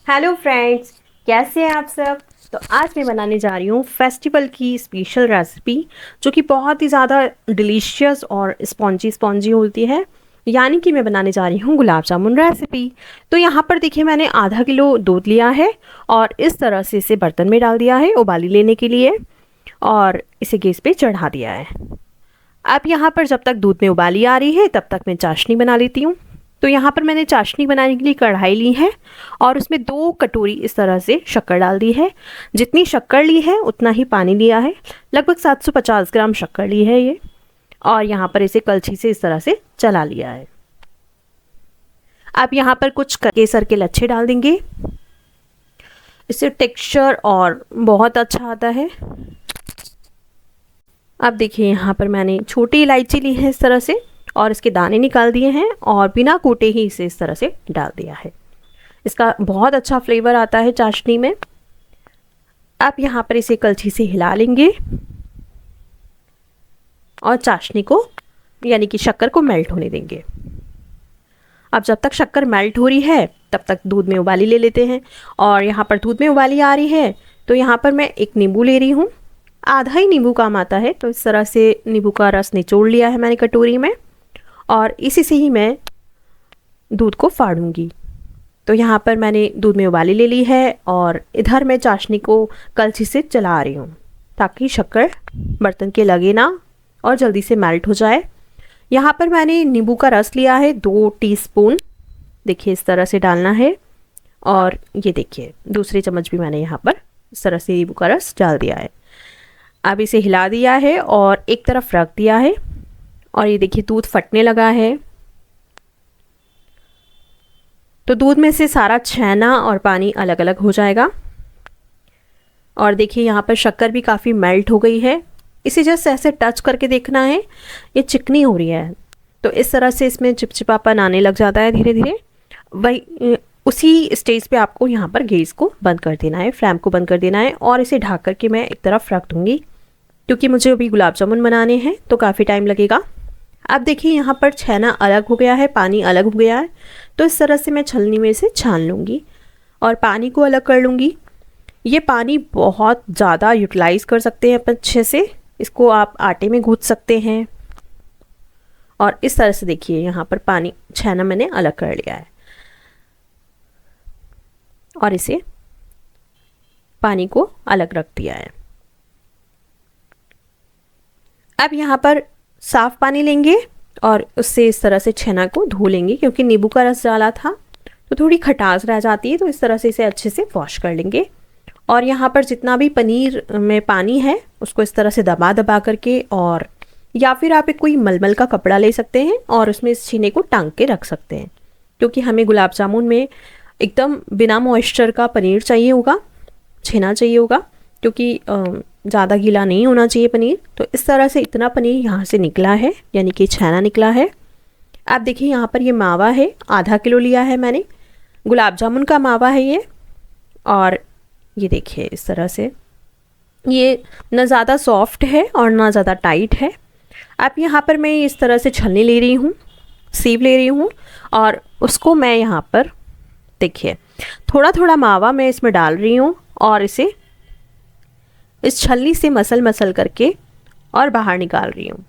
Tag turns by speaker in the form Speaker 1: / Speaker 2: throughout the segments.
Speaker 1: Hello friends, कैसे हैं आप सब। तो आज मैं बनाने जा रही हूँ फेस्टिवल की स्पेशल रेसिपी जो कि बहुत ही ज़्यादा डिलीशियस और स्पॉन्जी स्पॉन्जी होती है। यानी कि मैं बनाने जा रही हूँ गुलाब जामुन रेसिपी। तो यहाँ पर देखिए मैंने आधा किलो दूध लिया है और इस तरह से इसे बर्तन में डाल दिया है उबाली लेने के लिए और इसे गैस पे चढ़ा दिया है। अब यहाँ पर जब तक दूध में उबाली आ रही है तब तक मैं चाशनी बना लेती हूँ। तो यहाँ पर मैंने चाशनी बनाने के लिए कढ़ाई ली है और उसमें 2 कटोरी इस तरह से शक्कर डाल दी है। जितनी शक्कर ली है उतना ही पानी लिया है। लगभग 750 ग्राम शक्कर ली है ये। और यहाँ पर इसे कलछी से इस तरह से चला लिया है। अब यहाँ पर कुछ केसर के लच्छे डाल देंगे। इससे टेक्सचर और बहुत अच्छा आता है। अब देखिए यहाँ पर मैंने छोटी इलायची ली है इस तरह से और इसके दाने निकाल दिए हैं और बिना कूटे ही इसे इस तरह से डाल दिया है। इसका बहुत अच्छा फ्लेवर आता है चाशनी में। अब यहाँ पर इसे कलछी से हिला लेंगे और चाशनी को यानी कि शक्कर को मेल्ट होने देंगे। अब जब तक शक्कर मेल्ट हो रही है तब तक दूध में उबाली ले लेते हैं। और यहाँ पर दूध में उबाली आ रही है तो यहाँ पर मैं एक नींबू ले रही हूँ। आधा ही नींबू काम आता है, तो इस तरह से नींबू का रस निचोड़ लिया है मैंने कटोरी में और इसी से ही मैं दूध को फाड़ूंगी। तो यहाँ पर मैंने दूध में उबाली ले ली है और इधर मैं चाशनी को कलछी से चला रही हूँ ताकि शक्कर बर्तन के लगे ना और जल्दी से मेल्ट हो जाए। यहाँ पर मैंने नींबू का रस लिया है 2 टीस्पून। देखिए इस तरह से डालना है और ये देखिए दूसरे चम्मच भी मैंने यहाँ पर इस तरह से नींबू का रस डाल दिया है। अब इसे हिला दिया है और एक तरफ रख दिया है और ये देखिए दूध फटने लगा है। तो दूध में से सारा छेना और पानी अलग अलग हो जाएगा। और देखिए यहाँ पर शक्कर भी काफ़ी मेल्ट हो गई है। इसे जस्ट ऐसे टच करके देखना है, ये चिकनी हो रही है। तो इस तरह से इसमें चिपचिपापन आने लग जाता है धीरे धीरे। वही उसी स्टेज पे आपको यहाँ पर गैस को बंद कर देना है, फ्लेम को बंद कर देना है और इसे ढक करके मैं एक तरफ रख दूँगी क्योंकि मुझे अभी गुलाब जामुन बनाने हैं तो काफ़ी टाइम लगेगा। अब देखिए यहाँ पर छेना अलग हो गया है, पानी अलग हो गया है। तो इस तरह से मैं छलनी में से छान लूँगी और पानी को अलग कर लूँगी। ये पानी बहुत ज़्यादा यूटिलाइज़ कर सकते हैं अपन अच्छे से। इसको आप आटे में गूँथ सकते हैं। और इस तरह से देखिए यहाँ पर पानी छेना मैंने अलग कर लिया है और इसे पानी को अलग रख दिया है। अब यहाँ पर साफ़ पानी लेंगे और उससे इस तरह से छेना को धो लेंगे क्योंकि नींबू का रस डाला था तो थोड़ी खटास रह जाती है। तो इस तरह से इसे अच्छे से वॉश कर लेंगे। और यहाँ पर जितना भी पनीर में पानी है उसको इस तरह से दबा दबा करके और या फिर आप एक कोई मलमल का कपड़ा ले सकते हैं और उसमें इस छेने को टांग के रख सकते हैं क्योंकि हमें गुलाब जामुन में एकदम बिना मॉइस्चर का पनीर चाहिए होगा, छेना चाहिए होगा क्योंकि ज़्यादा गीला नहीं होना चाहिए पनीर। तो इस तरह से इतना पनीर यहाँ से निकला है यानी कि छेना निकला है। आप देखिए यहाँ पर ये मावा है, आधा किलो लिया है मैंने। गुलाब जामुन का मावा है ये। और ये देखिए इस तरह से ये ना ज़्यादा सॉफ्ट है और ना ज़्यादा टाइट है। अब यहाँ पर मैं इस तरह से छलनी ले रही हूँ, सीव ले रही हूँ और उसको मैं यहाँ पर देखिए थोड़ा थोड़ा मावा मैं इसमें डाल रही हूँ और इसे इस छलनी से मसल मसल करके और बाहर निकाल रही हूँ।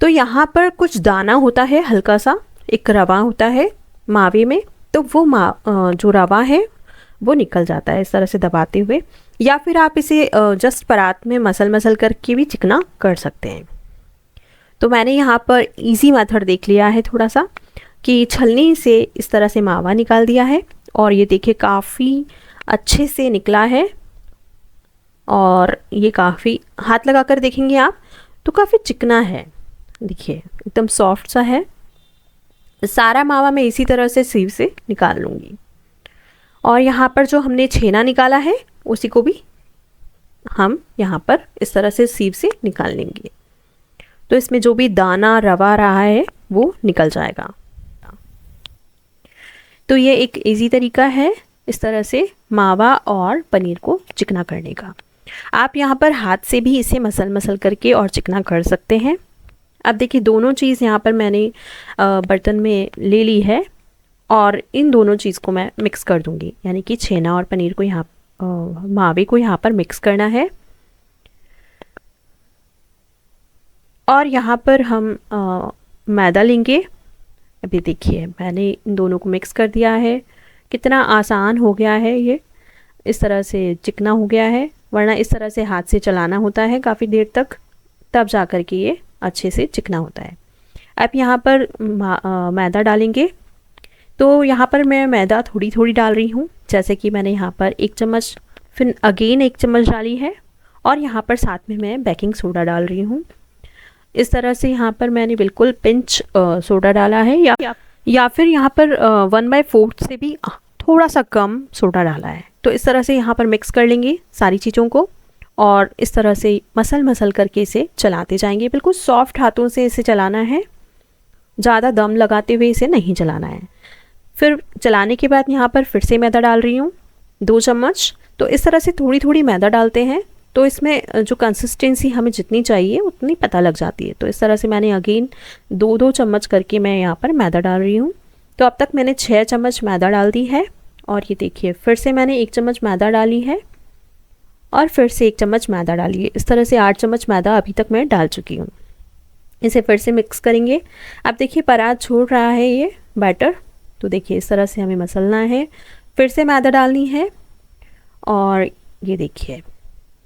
Speaker 1: तो यहाँ पर कुछ दाना होता है, हल्का सा एक रवा होता है मावे में, तो वो जो रवा है वो निकल जाता है इस तरह से दबाते हुए। या फिर आप इसे जस्ट परात में मसल मसल करके भी चिकना कर सकते हैं। तो मैंने यहाँ पर इजी मेथड देख लिया है थोड़ा सा कि छलनी से इस तरह से मावा निकाल दिया है और ये देखिए काफ़ी अच्छे से निकला है। और ये काफ़ी हाथ लगा कर देखेंगे आप तो काफ़ी चिकना है, देखिए एकदम सॉफ्ट सा है। सारा मावा मैं इसी तरह से सीव से निकाल लूँगी। और यहाँ पर जो हमने छेना निकाला है उसी को भी हम यहाँ पर इस तरह से सीव से निकाल लेंगे। तो इसमें जो भी दाना रवा रहा है वो निकल जाएगा। तो ये एक इजी तरीका है इस तरह से मावा और पनीर को चिकना करने का। आप यहाँ पर हाथ से भी इसे मसल मसल करके और चिकना कर सकते हैं। अब देखिए दोनों चीज़ यहाँ पर मैंने बर्तन में ले ली है और इन दोनों चीज़ को मैं मिक्स कर दूंगी, यानी कि छेना और पनीर को यहाँ मावे को यहाँ पर मिक्स करना है। और यहाँ पर हम मैदा लेंगे। अभी देखिए मैंने इन दोनों को मिक्स कर दिया है। कितना आसान हो गया है ये, इस तरह से चिकना हो गया है, वरना इस तरह से हाथ से चलाना होता है काफ़ी देर तक, तब जा कर के ये अच्छे से चिकना होता है। अब यहाँ पर मैदा डालेंगे। तो यहाँ पर मैं मैदा थोड़ी थोड़ी डाल रही हूँ, जैसे कि मैंने यहाँ पर 1 चम्मच, फिर अगेन 1 चम्मच डाली है, और यहाँ पर साथ में मैं बेकिंग सोडा डाल रही हूँ। इस तरह से यहाँ पर मैंने बिल्कुल पिंच सोडा डाला है, या फिर यहाँ पर 1/4 से भी थोड़ा सा कम सोडा डाला है। तो इस तरह से यहाँ पर मिक्स कर लेंगे सारी चीज़ों को, और इस तरह से मसल करके इसे चलाते जाएंगे। बिल्कुल सॉफ्ट हाथों से इसे चलाना है, ज़्यादा दम लगाते हुए इसे नहीं चलाना है। फिर चलाने के बाद यहाँ पर फिर से मैदा डाल रही हूँ 2 चम्मच। तो इस तरह से थोड़ी थोड़ी मैदा डालते हैं, तो इसमें जो कंसिस्टेंसी हमें जितनी चाहिए उतनी पता लग जाती है। तो इस तरह से मैंने अगेन 2-2 चम्मच करके मैं यहाँ पर मैदा डाल रही हूँ। तो अब तक मैंने 6 चम्मच मैदा डाल दी है, और ये देखिए फिर से मैंने 1 चम्मच मैदा डाली है, और फिर से 1 चम्मच मैदा डाली है। इस तरह से 8 चम्मच मैदा अभी तक मैं डाल चुकी हूँ। इसे फिर से मिक्स करेंगे। अब देखिए परात छोड़ रहा है ये बैटर, तो देखिए इस तरह से हमें मसलना है। फिर से मैदा डालनी है, और ये देखिए,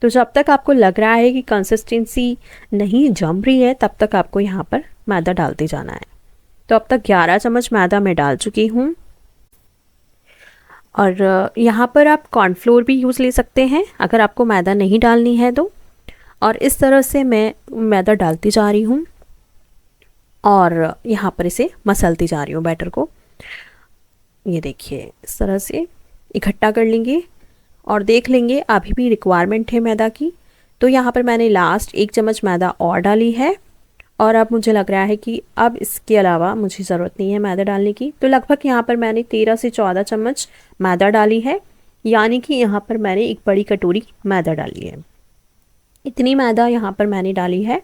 Speaker 1: तो जब तक आपको लग रहा है कि कंसिस्टेंसी नहीं जम रही है, तब तक आपको यहाँ पर मैदा डालते जाना है। तो अब तक 11 चम्मच मैदा मैं डाल चुकी हूँ। और यहाँ पर आप कॉर्नफ्लोर भी यूज़ ले सकते हैं अगर आपको मैदा नहीं डालनी है तो। और इस तरह से मैं मैदा डालती जा रही हूँ, और यहाँ पर इसे मसलती जा रही हूँ बैटर को। ये देखिए इस तरह से इकट्ठा कर लेंगे, और देख लेंगे अभी भी रिक्वायरमेंट है मैदा की। तो यहाँ पर मैंने लास्ट 1 चम्मच मैदा और डाली है, और अब मुझे लग रहा है कि अब इसके अलावा मुझे ज़रूरत नहीं है मैदा डालने की। तो लगभग यहाँ पर मैंने 13 से 14 चम्मच मैदा डाली है, यानी कि यहाँ पर मैंने 1 बड़ी कटोरी मैदा डाली है। इतनी मैदा यहाँ पर मैंने डाली है।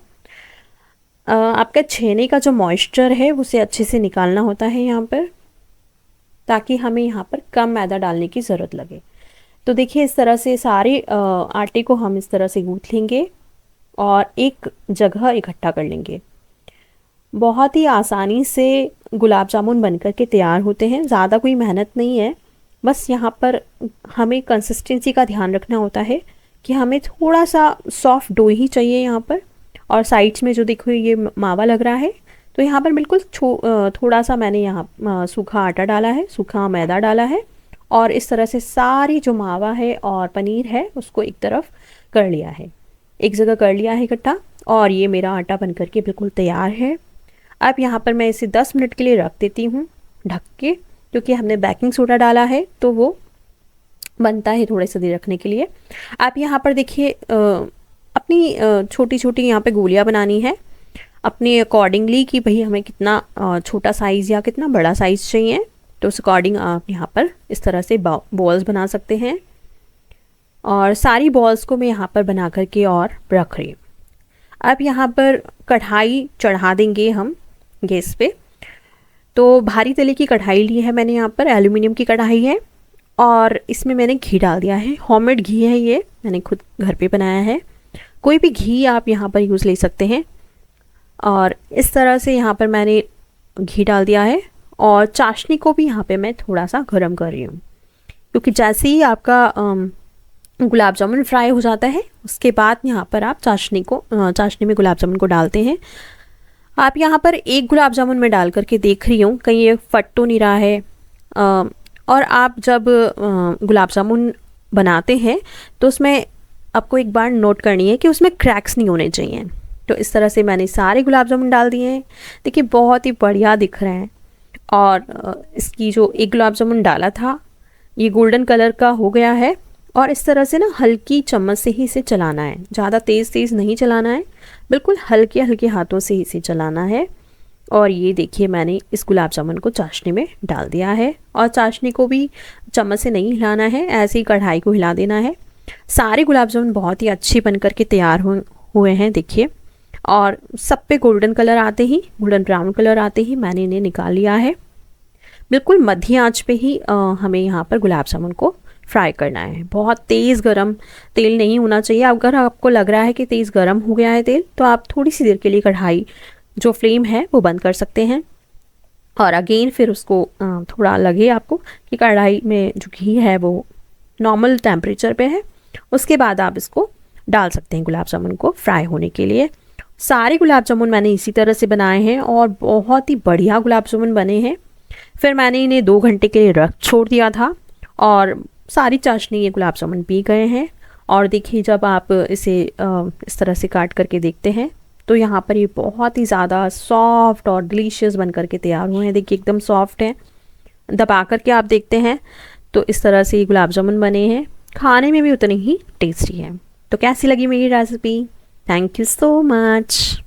Speaker 1: आपका छेने का जो मॉइस्चर है उसे अच्छे से निकालना होता है यहाँ पर, ताकि हमें यहाँ पर कम मैदा डालने की ज़रूरत लगे। तो देखिए इस तरह से सारे आटे को हम इस तरह से गूँथ लेंगे और एक जगह इकट्ठा कर लेंगे। बहुत ही आसानी से गुलाब जामुन बनकर के तैयार होते हैं, ज़्यादा कोई मेहनत नहीं है। बस यहाँ पर हमें कंसिस्टेंसी का ध्यान रखना होता है कि हमें थोड़ा सा सॉफ्ट डो ही चाहिए यहाँ पर। और साइड्स में जो देखो ये मावा लग रहा है, तो यहाँ पर बिल्कुल थोड़ा सा मैंने यहाँ सूखा आटा डाला है, सूखा मैदा डाला है, और इस तरह से सारी जो मावा है और पनीर है उसको एक तरफ कर लिया है, एक जगह कर लिया है इकट्ठा। और ये मेरा आटा बनकर के बिल्कुल तैयार है। अब यहाँ पर मैं इसे 10 मिनट के लिए रख देती हूँ ढक के, क्योंकि हमने बेकिंग सोडा डाला है तो वो बनता है थोड़े से देर रखने के लिए। आप यहाँ पर देखिए अपनी छोटी छोटी यहाँ पे गोलियाँ बनानी है अपने अकॉर्डिंगली, कि भाई हमें कितना छोटा साइज़ या कितना बड़ा साइज़ चाहिए, तो उस अकॉर्डिंग आप यहाँ पर इस तरह से बॉल्स बना सकते हैं। और सारी बॉल्स को मैं यहाँ पर बना करके और रख रही हूँ। अब यहाँ पर कढ़ाई चढ़ा देंगे हम गैस पे। तो भारी तले की कढ़ाई ली है मैंने, यहाँ पर एल्युमिनियम की कढ़ाई है, और इसमें मैंने घी डाल दिया है। होममेड घी है ये, मैंने खुद घर पे बनाया है। कोई भी घी आप यहाँ पर यूज़ ले सकते हैं। और इस तरह से यहाँ पर मैंने घी डाल दिया है, और चाशनी को भी यहाँ पे मैं थोड़ा सा गर्म कर रही हूँ, क्योंकि जैसे ही आपका गुलाब जामुन फ्राई हो जाता है उसके बाद यहाँ पर आप चाशनी में गुलाब जामुन को डालते हैं। आप यहाँ पर एक गुलाब जामुन में डाल करके देख रही हूँ कहीं ये फट तो नहीं रहा है। और आप जब गुलाब जामुन बनाते हैं तो उसमें आपको एक बार नोट करनी है कि उसमें क्रैक्स नहीं होने चाहिए। तो इस तरह से मैंने सारे गुलाब जामुन डाल दिए हैं। देखिए बहुत ही बढ़िया दिख रहे हैं। और इसकी जो एक गुलाब जामुन डाला था ये गोल्डन कलर का हो गया है। और इस तरह से ना हल्की चम्मच से ही इसे चलाना है, ज़्यादा तेज़ नहीं चलाना है, बिल्कुल हल्के हल्के हाथों से इसे चलाना है। और ये देखिए मैंने इस गुलाब जामुन को चाशनी में डाल दिया है, और चाशनी को भी चम्मच से नहीं हिलाना है, ऐसे ही कढ़ाई को हिला देना है। सारे गुलाब जामुन बहुत ही अच्छे बन कर के तैयार हुए हैं देखिए। और सब पे गोल्डन कलर आते ही, गोल्डन ब्राउन कलर आते ही मैंने इन्हें निकाल लिया है। बिल्कुल मध्य आंच पे ही हमें यहाँ पर गुलाब जामुन को फ्राई करना है। बहुत तेज़ गरम तेल नहीं होना चाहिए। अगर आपको लग रहा है कि तेज़ गरम हो गया है तेल, तो आप थोड़ी सी देर के लिए कढ़ाई जो फ्लेम है वो बंद कर सकते हैं। और अगेन फिर उसको थोड़ा लगे आपको कि कढ़ाई में जो घी है वो नॉर्मल टेम्परेचर पे है, उसके बाद आप इसको डाल सकते हैं गुलाब जामुन को फ्राई होने के लिए। सारे गुलाब जामुन मैंने इसी तरह से बनाए हैं और बहुत ही बढ़िया गुलाब जामुन बने हैं। फिर मैंने इन्हें 2 घंटे के लिए रख छोड़ दिया था और सारी चाशनी ये गुलाब जामुन पी गए हैं। और देखिए जब आप इसे इस तरह से काट करके देखते हैं तो यहाँ पर ये बहुत ही ज़्यादा सॉफ्ट और डिलीशियस बन करके तैयार हुए हैं। देखिए एकदम सॉफ्ट हैं। दबा करके आप देखते हैं तो इस तरह से ये गुलाब जामुन बने हैं, खाने में भी उतने ही टेस्टी हैं। तो कैसी लगी मेरी recipe? Thank you so much.